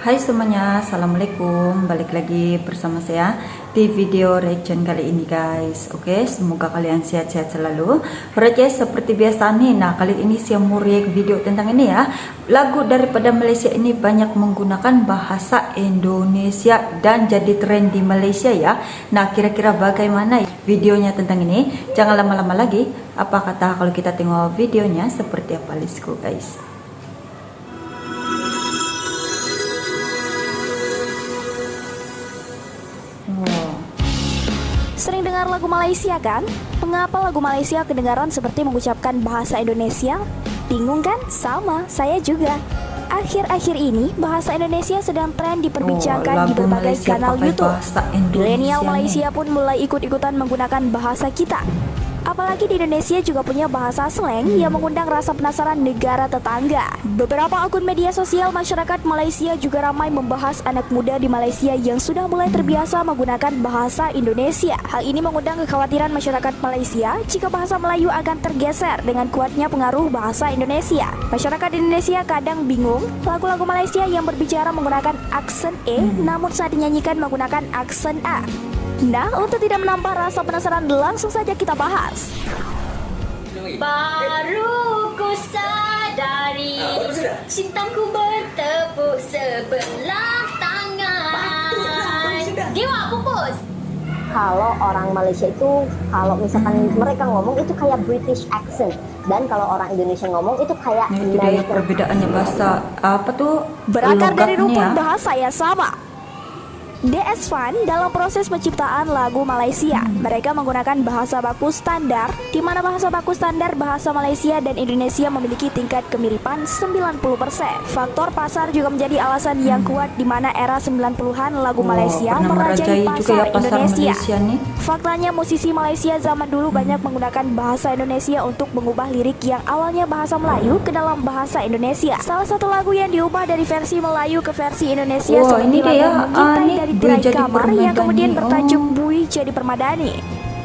Hai semuanya, Assalamualaikum. Balik lagi bersama saya di video reaction kali ini guys. Oke, semoga kalian sehat-sehat selalu. Alright guys, seperti biasa nih. Nah, kali ini saya mau react video tentang ini ya. Lagu daripada Malaysia ini banyak menggunakan bahasa Indonesia dan jadi tren di Malaysia ya. Nah, kira-kira bagaimana videonya tentang ini? Jangan lama-lama lagi. Apa kata kalau kita tengok videonya seperti apa? Let's go guys. Sering dengar lagu Malaysia kan? Mengapa lagu Malaysia kedengaran seperti mengucapkan bahasa Indonesia? Bingung kan? Sama, saya juga. Akhir-akhir ini, bahasa Indonesia sedang tren diperbincangkan di berbagai kanal YouTube. Milenial Malaysia pun mulai ikut-ikutan menggunakan bahasa kita. Apalagi di Indonesia juga punya bahasa slang yang mengundang rasa penasaran negara tetangga. Beberapa akun media sosial masyarakat Malaysia juga ramai membahas anak muda di Malaysia yang sudah mulai terbiasa menggunakan bahasa Indonesia. Hal ini mengundang kekhawatiran masyarakat Malaysia jika bahasa Melayu akan tergeser dengan kuatnya pengaruh bahasa Indonesia. Masyarakat Indonesia kadang bingung lagu-lagu Malaysia yang berbicara menggunakan aksen E namun saat dinyanyikan menggunakan aksen A. Nah, untuk tidak menambah rasa penasaran, langsung saja kita bahas. Baru ku sadari cintaku bertepuk sebelah tangan. Dewa pupus. Kalau orang Malaysia itu, kalau misalkan mereka ngomong itu kayak British accent, dan kalau orang Indonesia ngomong itu kayak itu dia perbedaannya bahasa apa tuh? Berakar dari rumpun ya. bahasa yang sama. DS Fan dalam proses penciptaan lagu Malaysia, mereka menggunakan bahasa baku standar, di mana bahasa baku standar bahasa Malaysia dan Indonesia memiliki tingkat kemiripan 90%. Faktor pasar juga menjadi alasan yang kuat di mana era 90-an lagu Malaysia merajai pasar Indonesia. Faktanya musisi Malaysia zaman dulu banyak menggunakan bahasa Indonesia untuk mengubah lirik yang awalnya bahasa Melayu ke dalam bahasa Indonesia. Salah satu lagu yang diubah dari versi Melayu ke versi Indonesia seperti lagu Mengintai dari Tirai Kamar yang kemudian bertajuk Bui jadi Permadani.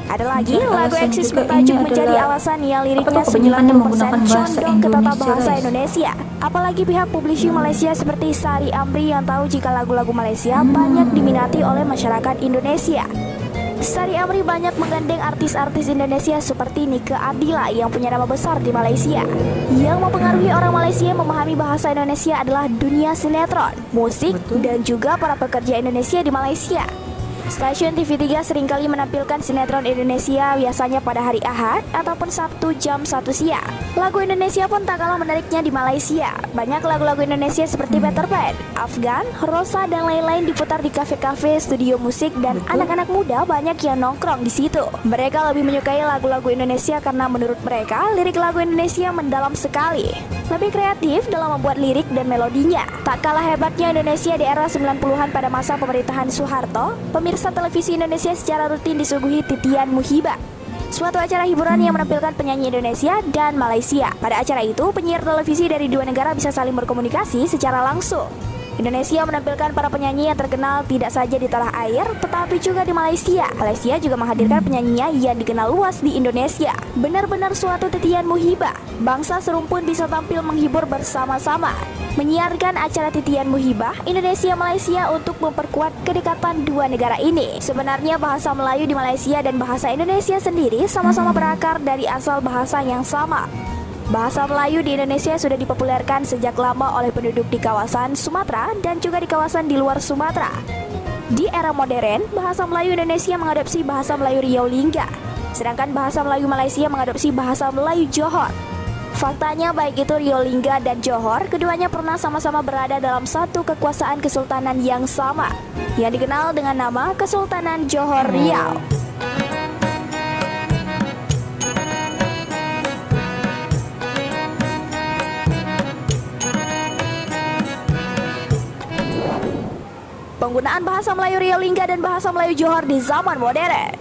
Ada lagi lagu Eksis bertajuk Menjadi Alasan yang liriknya 90% condong ke tata bahasa Indonesia. Apalagi pihak publishing Malaysia seperti Sari Amri yang tahu jika lagu-lagu Malaysia banyak diminati oleh masyarakat Indonesia. Sari Amri banyak menggandeng artis-artis Indonesia seperti Nike Ardila yang punya nama besar di Malaysia. Yang mempengaruhi orang Malaysia memahami bahasa Indonesia adalah dunia sinetron, musik, dan juga para pekerja Indonesia di Malaysia. Stasiun TV3 seringkali menampilkan sinetron Indonesia biasanya pada hari Ahad ataupun Sabtu jam 1 siang. Lagu Indonesia pun tak kalah menariknya di Malaysia. Banyak lagu-lagu Indonesia seperti Peter Pan, Afgan, Rosa, dan lain-lain diputar di kafe-kafe, studio musik, dan anak-anak muda banyak yang nongkrong di situ. Mereka lebih menyukai lagu-lagu Indonesia karena menurut mereka lirik lagu Indonesia mendalam sekali. Lebih kreatif dalam membuat lirik dan melodinya. Tak kalah hebatnya Indonesia di era 90-an pada masa pemerintahan Soeharto, pemirsa televisi Indonesia secara rutin disuguhi titian muhibah, suatu acara hiburan yang menampilkan penyanyi Indonesia dan Malaysia. Pada acara itu, penyiar televisi dari dua negara bisa saling berkomunikasi secara langsung. Indonesia menampilkan para penyanyi yang terkenal tidak saja di tanah air, tetapi juga di Malaysia. Malaysia juga menghadirkan penyanyinya yang dikenal luas di Indonesia. Benar-benar suatu titian muhibah. Bangsa serumpun bisa tampil menghibur bersama-sama. Menyiarkan acara titian muhibah Indonesia-Malaysia untuk memperkuat kedekatan dua negara ini. Sebenarnya bahasa Melayu di Malaysia dan bahasa Indonesia sendiri sama-sama berakar dari asal bahasa yang sama. Bahasa Melayu di Indonesia sudah dipopulerkan sejak lama oleh penduduk di kawasan Sumatera dan juga di kawasan di luar Sumatera. Di era modern, bahasa Melayu Indonesia mengadopsi bahasa Melayu Riau Lingga, sedangkan bahasa Melayu Malaysia mengadopsi bahasa Melayu Johor. Faktanya baik itu Riau Lingga dan Johor, keduanya pernah sama-sama berada dalam satu kekuasaan kesultanan yang sama, yang dikenal dengan nama Kesultanan Johor Riau. Penggunaan bahasa Melayu Riau Lingga dan bahasa Melayu Johor di zaman modern.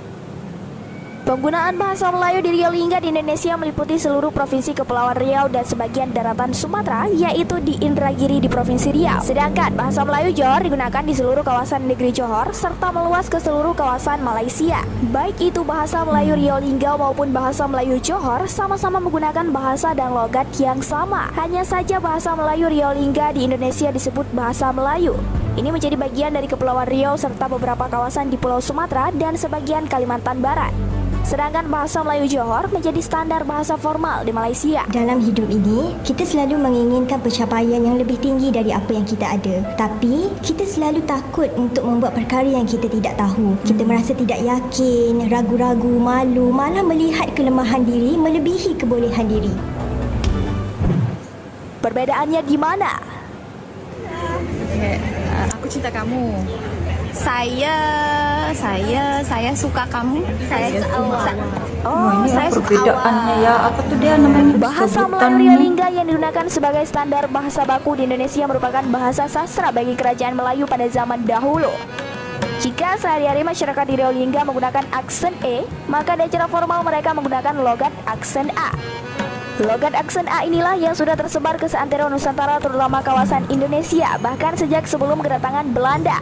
Penggunaan bahasa Melayu di Riau Lingga di Indonesia meliputi seluruh provinsi Kepulauan Riau dan sebagian daratan Sumatera, yaitu di Indragiri di Provinsi Riau. Sedangkan bahasa Melayu Johor digunakan di seluruh kawasan negeri Johor serta meluas ke seluruh kawasan Malaysia. Baik itu bahasa Melayu Riau Lingga maupun bahasa Melayu Johor sama-sama menggunakan bahasa dan logat yang sama. Hanya saja bahasa Melayu Riau Lingga di Indonesia disebut bahasa Melayu. Ini menjadi bagian dari Kepulauan Riau serta beberapa kawasan di Pulau Sumatera dan sebagian Kalimantan Barat. Sedangkan bahasa Melayu Johor menjadi standar bahasa formal di Malaysia. Dalam hidup ini, kita selalu menginginkan pencapaian yang lebih tinggi dari apa yang kita ada. Tapi, kita selalu takut untuk membuat perkara yang kita tidak tahu. Kita merasa tidak yakin, ragu-ragu, malu, malah melihat kelemahan diri melebihi kebolehan diri. Perbedaannya di mana? Aku cinta kamu. Saya suka kamu. Ini ya perbedaannya ya. Apa tuh dia namanya? Bahasa Melayu Riau Lingga yang digunakan sebagai standar bahasa baku di Indonesia merupakan bahasa sastra bagi kerajaan Melayu pada zaman dahulu. Jika sehari-hari masyarakat di Riau Lingga menggunakan aksen E, maka di acara formal mereka menggunakan logat aksen A. Logat aksen A inilah yang sudah tersebar ke seantero Nusantara terutama kawasan Indonesia bahkan sejak sebelum kedatangan Belanda.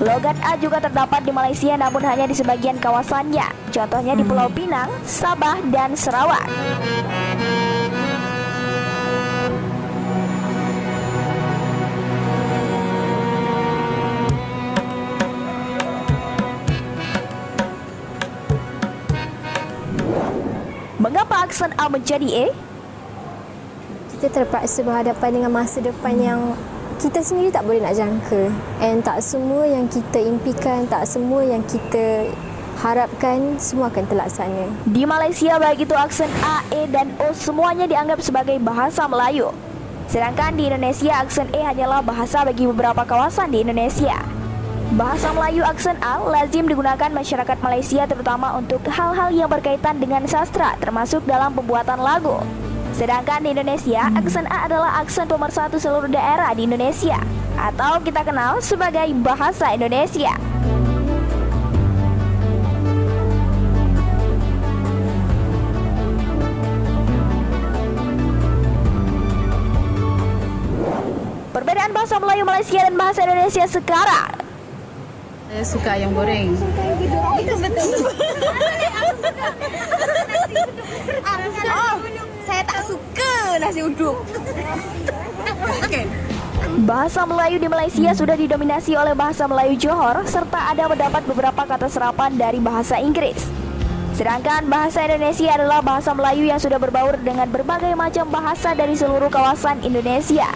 Logat A juga terdapat di Malaysia namun hanya di sebagian kawasannya. Contohnya di Pulau Pinang, Sabah, dan Sarawak. Mengapa aksen A menjadi E? Kita terpaksa berhadapan dengan masa depan yang kita sendiri tak boleh nak jangka. And tak semua yang kita impikan, tak semua yang kita harapkan semua akan terlaksana. Di Malaysia baik itu aksen A, E, dan O semuanya dianggap sebagai bahasa Melayu. Sedangkan di Indonesia aksen E hanyalah bahasa bagi beberapa kawasan di Indonesia. Bahasa Melayu aksen A lazim digunakan masyarakat Malaysia terutama untuk hal-hal yang berkaitan dengan sastra termasuk dalam pembuatan lagu. Sedangkan di Indonesia, aksen A adalah aksen pemersatu seluruh daerah di Indonesia atau kita kenal sebagai bahasa Indonesia. Perbedaan bahasa Melayu Malaysia dan bahasa Indonesia sekarang. Saya suka ayam goreng. Saya tak suka nasi uduk. Okey. Bahasa Melayu di Malaysia sudah didominasi oleh bahasa Melayu Johor serta ada mendapat beberapa kata serapan dari bahasa Inggris. Sedangkan bahasa Indonesia adalah bahasa Melayu yang sudah berbaur dengan berbagai macam bahasa dari seluruh kawasan Indonesia.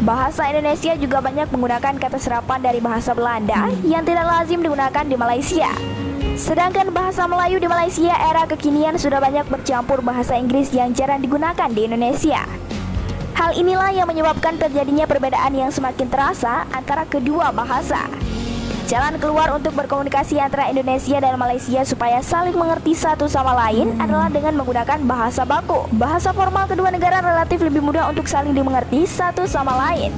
Bahasa Indonesia juga banyak menggunakan kata serapan dari bahasa Belanda yang tidak lazim digunakan di Malaysia. Sedangkan bahasa Melayu di Malaysia era kekinian sudah banyak bercampur bahasa Inggris yang jarang digunakan di Indonesia. Hal inilah yang menyebabkan terjadinya perbedaan yang semakin terasa antara kedua bahasa. Jalan keluar untuk berkomunikasi antara Indonesia dan Malaysia supaya saling mengerti satu sama lain adalah dengan menggunakan bahasa baku. Bahasa formal kedua negara relatif lebih mudah untuk saling dimengerti satu sama lain.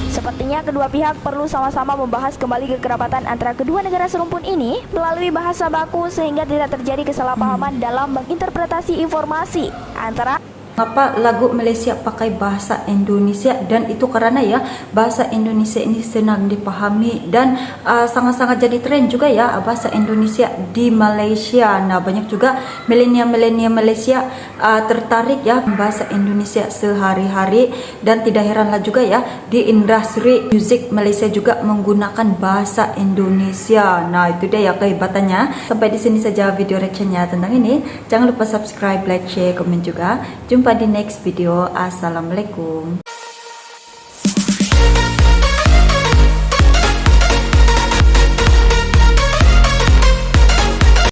Sepertinya kedua pihak perlu sama-sama membahas kembali kekerabatan antara kedua negara serumpun ini melalui bahasa baku sehingga tidak terjadi kesalahpahaman dalam menginterpretasi informasi antara Mengapa lagu Malaysia pakai bahasa Indonesia, dan itu karena ya bahasa Indonesia ini senang dipahami dan sangat-sangat jadi tren juga ya bahasa Indonesia di Malaysia. Nah, banyak juga milenial Malaysia tertarik ya bahasa Indonesia sehari-hari, dan tidak heranlah juga ya di industri musik Malaysia juga menggunakan bahasa Indonesia. Nah, itu dia ya kehebatannya. Sampai di sini saja video reactionnya tentang ini. Jangan lupa subscribe, like, share, komen juga. Jumpa di next video. Assalamualaikum.